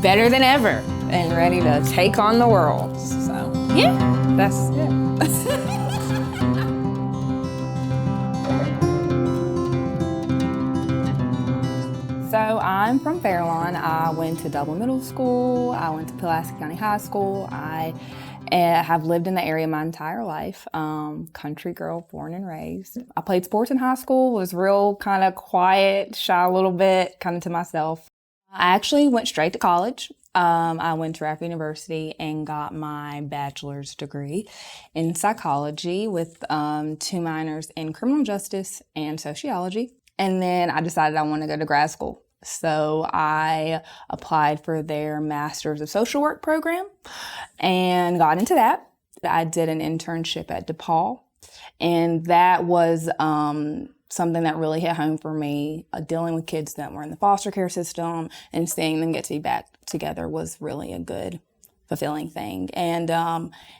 better than ever and ready to take on the world. So, yeah, that's it. So I'm from Fairlawn. I went to Dublin Middle School. I went to Pulaski County High School. I have lived in the area my entire life. Country girl, born and raised. I played sports in high school, was real kind of quiet, shy a little bit, kind of to myself. I actually went straight to college. I went to Rapp University and got my bachelor's degree in psychology with 2 minors in criminal justice and sociology. And then I decided I wanted to go to grad school. So I applied for their Master's of Social Work program and got into that. I did an internship at DePaul, and that was something that really hit home for me. Dealing with kids that were in the foster care system and seeing them get to be back together was really a good, fulfilling thing. And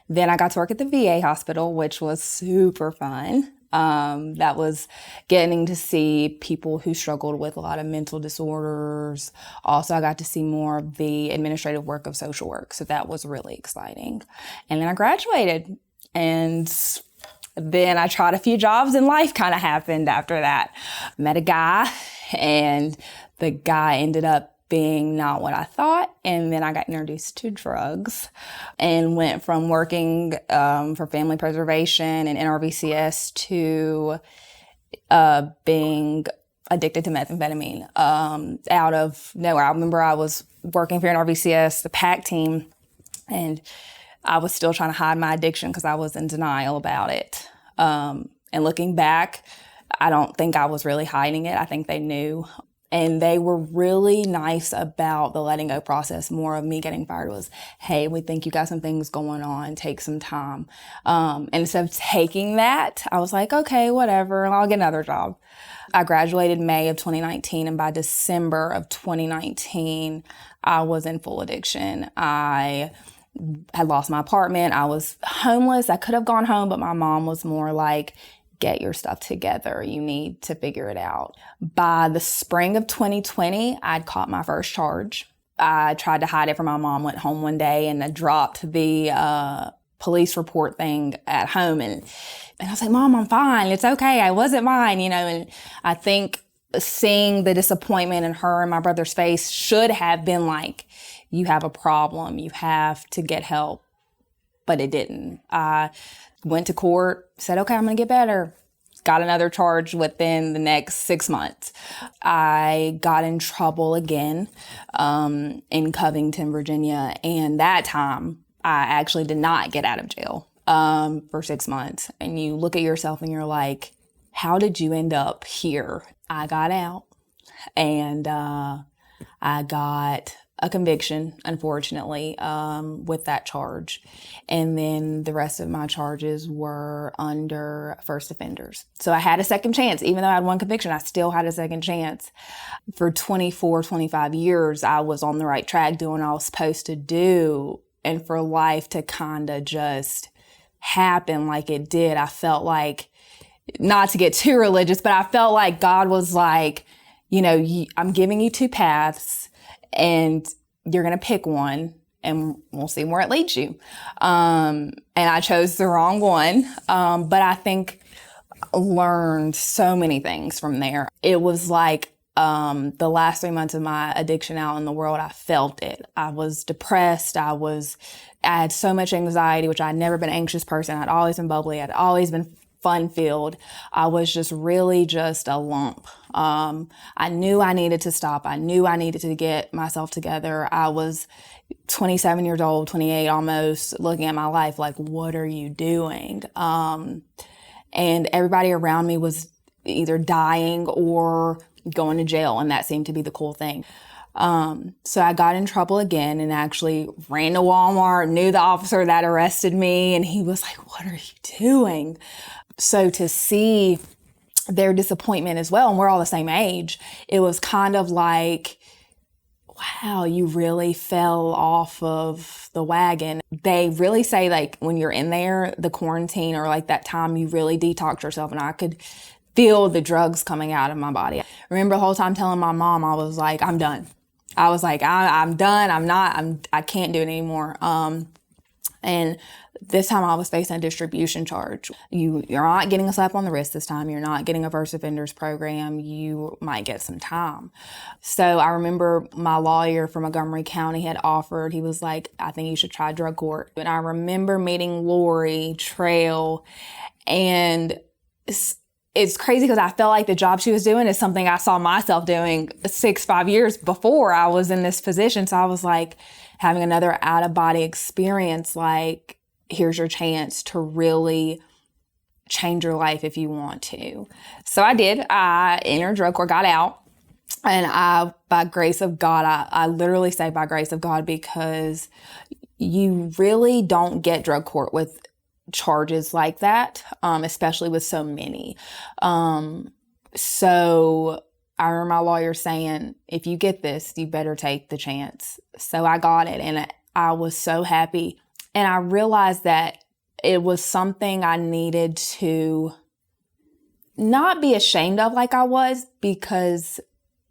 then I got to work at the VA hospital, which was super fun. That was getting to see people who struggled with a lot of mental disorders. Also, I got to see more of the administrative work of social work. So that was really exciting. And then I graduated, and then I tried a few jobs and life kind of happened after that. Met a guy, and the guy ended up being not what I thought. And then I got introduced to drugs and went from working for family preservation and NRVCS to being addicted to methamphetamine out of nowhere. I remember I was working for NRVCS, the PAC team, and I was still trying to hide my addiction because I was in denial about it. And looking back, I don't think I was really hiding it. I think they knew. And they were really nice about the letting go process. More of me getting fired was, hey, we think you got some things going on, take some time. And instead of taking that, I was like, okay, whatever, I'll get another job. I graduated May of 2019, and by December of 2019, I was in full addiction. I had lost my apartment. I was homeless. I could have gone home, but my mom was more like, get your stuff together. You need to figure it out. By the spring of 2020, I'd caught my first charge. I tried to hide it from my mom, went home one day and I dropped the police report thing at home. And I was like, Mom, I'm fine. It's okay. I wasn't mine, and I think seeing the disappointment in her and my brother's face should have been like, you have a problem. You have to get help. But it didn't. I went to court, said, okay, I'm going to get better. Got another charge within the next 6 months. I got in trouble again in Covington, Virginia. And that time, I actually did not get out of jail for 6 months. And you look at yourself and you're like, how did you end up here? I got out, and I got a conviction, unfortunately, with that charge. And then the rest of my charges were under first offenders. So I had a second chance. Even though I had one conviction, I still had a second chance. For 24, 25 years, I was on the right track doing what I was supposed to do. And for life to kind of just happen like it did, I felt like, not to get too religious, but I felt like God was like, I'm giving you 2 paths, and you're going to pick one and we'll see where it leads you. And I chose the wrong one. But I think learned so many things from there. It was like, the last 3 months of my addiction out in the world, I felt it. I was depressed. I had so much anxiety, which I'd never been an anxious person. I'd always been bubbly. I'd always been fun-filled. I was just really just a lump. I knew I needed to stop. I knew I needed to get myself together. I was 27 years old, 28 almost, looking at my life like, what are you doing? And everybody around me was either dying or going to jail, and that seemed to be the cool thing. So I got in trouble again and actually ran to Walmart, knew the officer that arrested me, and he was like, what are you doing? So to see their disappointment as well, and we're all the same age, it was kind of like, wow, you really fell off of the wagon. They really say, like, when you're in there, the quarantine or like that time, you really detox yourself, and I could feel the drugs coming out of my body. I remember the whole time telling my mom, I was like, I'm done. I was like, I'm done. I can't do it anymore. And this time I was facing a distribution charge. You're not getting a slap on the wrist this time. You're not getting a first offenders program. You might get some time. So I remember my lawyer from Montgomery County had offered, he was like, I think you should try drug court. And I remember meeting Lori Trail, and it's crazy because I felt like the job she was doing is something I saw myself doing 5 years before I was in this position. So I was like, having another out-of-body experience, like, here's your chance to really change your life if you want to. So I did. I entered drug court, got out, and by grace of God, I literally say by grace of God, because you really don't get drug court with charges like that, especially with so many. So I remember my lawyer saying, if you get this, you better take the chance. So I got it, and I was so happy. And I realized that it was something I needed to not be ashamed of like I was, because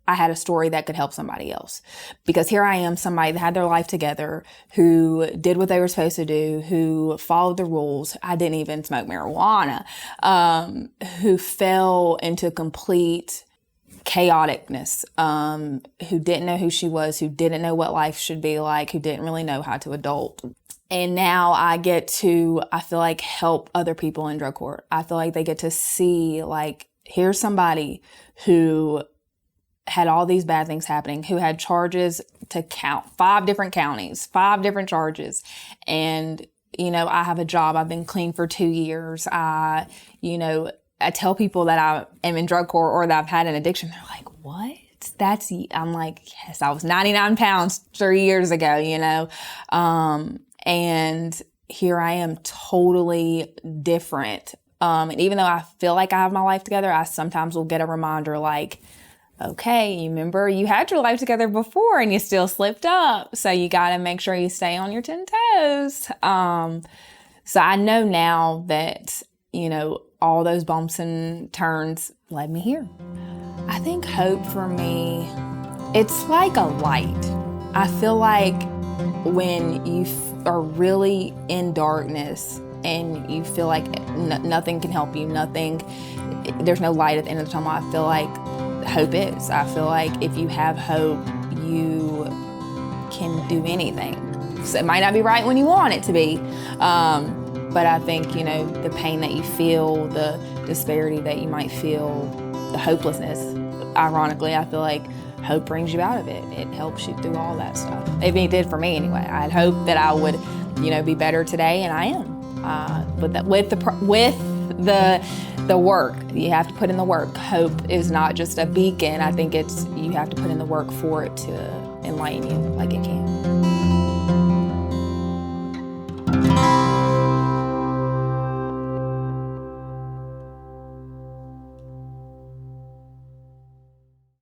I had a story that could help somebody else. Because here I am, somebody that had their life together, who did what they were supposed to do, who followed the rules. I didn't even smoke marijuana, who fell into complete chaoticness, who didn't know who she was, who didn't know what life should be like, who didn't really know how to adult. And now I get to, I feel like, help other people in drug court. I feel like they get to see, like, here's somebody who had all these bad things happening, who had charges to count, 5 different counties, 5 different charges. And, you know, I have a job. I've been clean for 2 years. I tell people that I am in drug court or that I've had an addiction. They're like, what? I'm like, yes, I was 99 pounds 3 years ago, you know? And here I am, totally different. And even though I feel like I have my life together, I sometimes will get a reminder like, okay, you remember you had your life together before and you still slipped up. So you got to make sure you stay on your 10 toes. So I know now that, you know, all those bumps and turns led me here. I think hope for me, it's like a light. I feel like when you are really in darkness and you feel like nothing can help you, there's no light at the end of the tunnel, I feel like hope is. I feel like if you have hope, you can do anything. So it might not be right when you want it to be, but I think, you know, the pain that you feel, the disparity that you might feel, the hopelessness, ironically, I feel like hope brings you out of it. It helps you through all that stuff. It did for me anyway. I had hope that I would, you know, be better today, and I am. But with the work, you have to put in the work. Hope is not just a beacon. I think you have to put in the work for it to enlighten you like it can.